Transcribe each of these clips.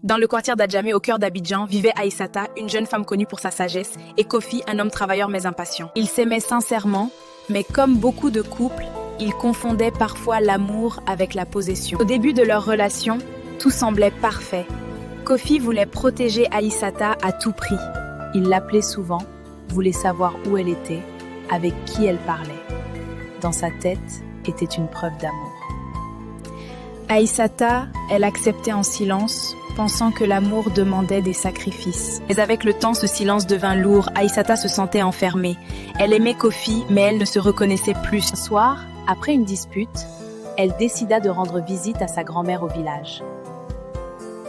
Dans le quartier d'Adjamé, au cœur d'Abidjan, vivait Aïssata, une jeune femme connue pour sa sagesse, et Kofi, un homme travailleur mais impatient. Ils s'aimaient sincèrement, mais comme beaucoup de couples, ils confondaient parfois l'amour avec la possession. Au début de leur relation, tout semblait parfait. Kofi voulait protéger Aïssata à tout prix. Il l'appelait souvent, voulait savoir où elle était, avec qui elle parlait. Dans sa tête était une preuve d'amour. Aïssata, elle acceptait en silence, pensant que l'amour demandait des sacrifices. Mais avec le temps, ce silence devint lourd. Aïssata se sentait enfermée. Elle aimait Kofi, mais elle ne se reconnaissait plus. Un soir, après une dispute, elle décida de rendre visite à sa grand-mère au village.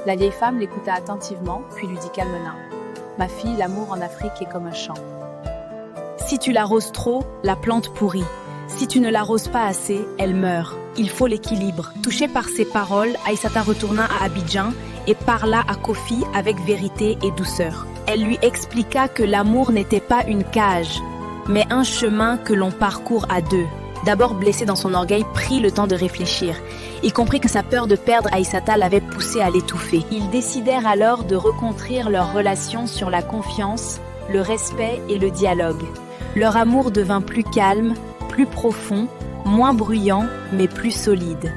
La vieille femme l'écouta attentivement, puis lui dit calmement : « Ma fille, l'amour en Afrique est comme un champ. Si tu l'arroses trop, la plante pourrit. Si tu ne l'arroses pas assez, elle meurt. Il faut l'équilibre. » Touchée par ces paroles, Aïssata retourna à Abidjan et parla à Kofi avec vérité et douceur. Elle lui expliqua que l'amour n'était pas une cage, mais un chemin que l'on parcourt à deux. D'abord blessé dans son orgueil, prit le temps de réfléchir. Il comprit que sa peur de perdre Aïssata l'avait poussé à l'étouffer. Ils décidèrent alors de reconstruire leur relation sur la confiance, le respect et le dialogue. Leur amour devint plus calme, plus profond, moins bruyant, mais plus solide.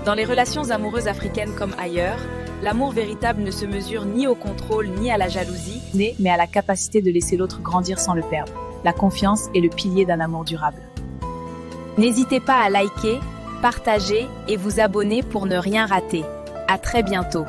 Dans les relations amoureuses africaines comme ailleurs, l'amour véritable ne se mesure ni au contrôle ni à la jalousie, mais à la capacité de laisser l'autre grandir sans le perdre. La confiance est le pilier d'un amour durable. N'hésitez pas à liker, partager et vous abonner pour ne rien rater. À très bientôt.